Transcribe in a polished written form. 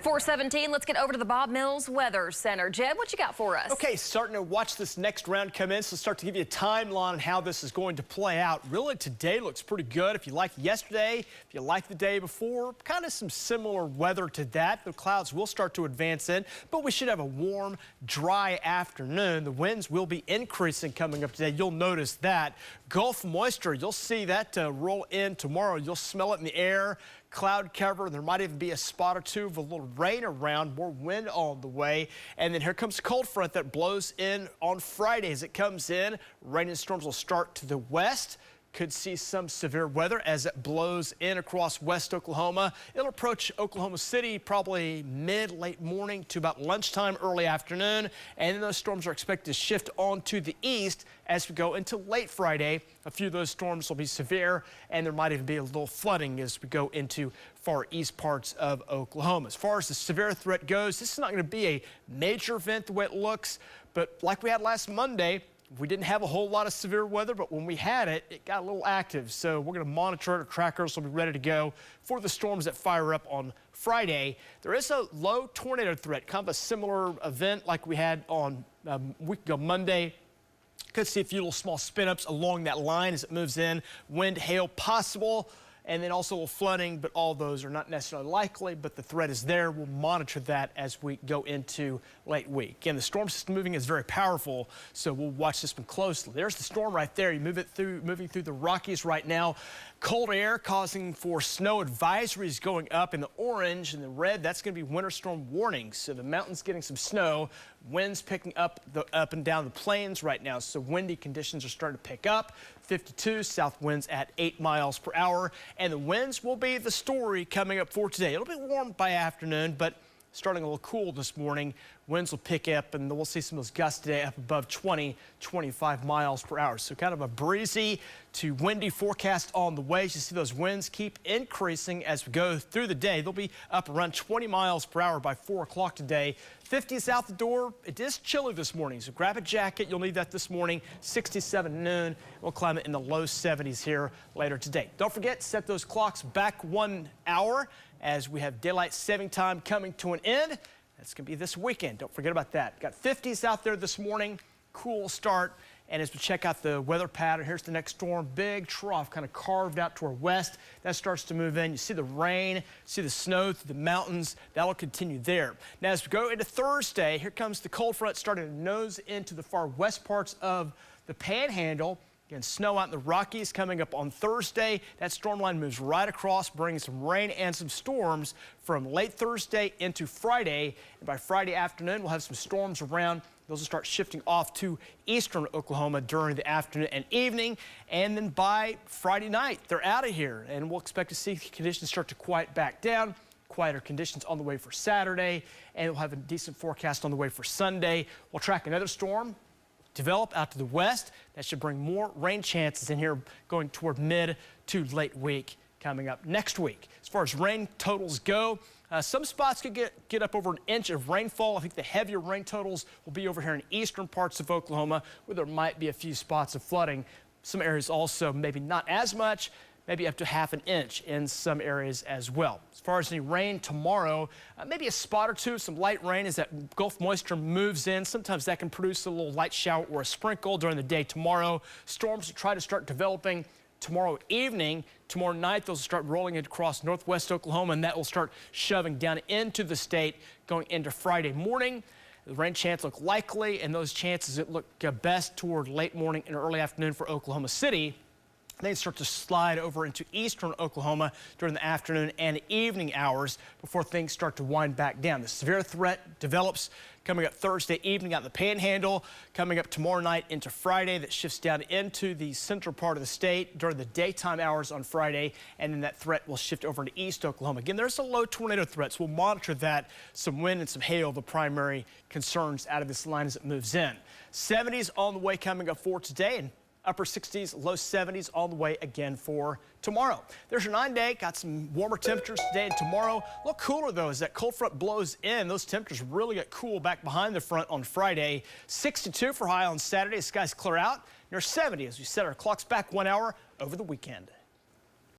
417, let's get over to the Bob Mills Weather Center. Jed, what you got for us? Okay, starting to watch this next round come in, so start to give you a timeline on how this is going to play out. Really, today looks pretty good. If you like yesterday, if you like the day before, kind of some similar weather to that. The clouds will start to advance in, but we should have a warm, dry afternoon. The winds will be increasing coming up today. You'll notice that. Gulf moisture, you'll see that roll in tomorrow. You'll smell it in the air. Cloud cover. There might even be a spot or two of a little rain around, more wind on the way. And then here comes a cold front that blows in on Friday. As it comes in, rain and storms will start to the west. Could see some severe weather as it blows in across West Oklahoma. It'll approach Oklahoma City probably late morning to about lunchtime, early afternoon. And then those storms are expected to shift on to the east as we go into late Friday. A few of those storms will be severe, and there might even be a little flooding as we go into far east parts of Oklahoma. As far as the severe threat goes, this is not going to be a major event the way it looks, but like we had last Monday, we didn't have a whole lot of severe weather, but when we had it, it got a little active. So we're going to monitor it. Our trackers will be ready to go for the storms that fire up on Friday. There is a low tornado threat, kind of a similar event like we had on a week ago Monday. Could see a few little small spin-ups along that line as it moves in. Wind, hail possible. And then also a little flooding, but all those are not necessarily likely, but the threat is there. We'll monitor that as we go into late week. And the storm system moving is very powerful, so we'll watch this one closely. There's the storm right there. You moving through the Rockies right now. Cold air causing for snow advisories going up in the orange and the red. That's going to be winter storm warnings. So the mountains getting some snow, winds picking up and down the plains right now. So windy conditions are starting to pick up. 52 south winds at 8 miles per hour. And the winds will be the story coming up for today. It'll be warm by afternoon, but starting a little cool this morning. Winds will pick up, and we'll see some of those gusts today up above 20-25 miles per hour. So kind of a breezy to windy forecast on the way. You see those winds keep increasing as we go through the day. They'll be up around 20 miles per hour by 4 o'clock today. 50s out the door. It is chilly this morning, so grab a jacket. You'll need that this morning. 67 noon. We'll climb it in the low 70s here later today. Don't forget, set those clocks back 1 hour as we have daylight saving time coming to an end. That's going to be this weekend. Don't forget about that. Got 50s out there this morning. Cool start. And as we check out the weather pattern, here's the next storm. Big trough kind of carved out to our west. That starts to move in. You see the rain, see the snow through the mountains. That'll continue there. Now, as we go into Thursday, here comes the cold front starting to nose into the far west parts of the Panhandle. Again, snow out in the Rockies coming up on Thursday. That storm line moves right across, bringing some rain and some storms from late Thursday into Friday. And by Friday afternoon, we'll have some storms around. Those will start shifting off to eastern Oklahoma during the afternoon and evening. And then by Friday night, they're out of here. And we'll expect to see conditions start to quiet back down. Quieter conditions on the way for Saturday. And we'll have a decent forecast on the way for Sunday. We'll track another storm develop out to the west. That should bring more rain chances in here going toward mid to late week coming up next week. As far as rain totals go, some spots could get up over an inch of rainfall. I think the heavier rain totals will be over here in eastern parts of Oklahoma, where there might be a few spots of flooding. Some areas also maybe not as much, maybe up to ½ an inch in some areas as well. As far as any rain tomorrow, maybe a spot or two, some light rain as that Gulf moisture moves in. Sometimes that can produce a little light shower or a sprinkle during the day tomorrow. Storms will try to start developing tomorrow evening. Tomorrow night, those will start rolling across northwest Oklahoma, and that will start shoving down into the state going into Friday morning. The rain chance look likely, and those chances look best toward late morning and early afternoon for Oklahoma City. They start to slide over into eastern Oklahoma during the afternoon and evening hours before things start to wind back down. The severe threat develops coming up Thursday evening out in the Panhandle, coming up tomorrow night into Friday. That shifts down into the central part of the state during the daytime hours on Friday, and then that threat will shift over into east Oklahoma. Again, there's a low tornado threat, so we'll monitor that. Some wind and some hail, the primary concerns out of this line as it moves in. 70s on the way coming up for today, and upper 60s, low 70s all the way again for tomorrow. There's your 9-day. Got some warmer temperatures today and tomorrow. A little cooler, though, as that cold front blows in. Those temperatures really get cool back behind the front on Friday. 62 for high on Saturday. Skies clear out. Near 70 as we set our clocks back 1 hour over the weekend.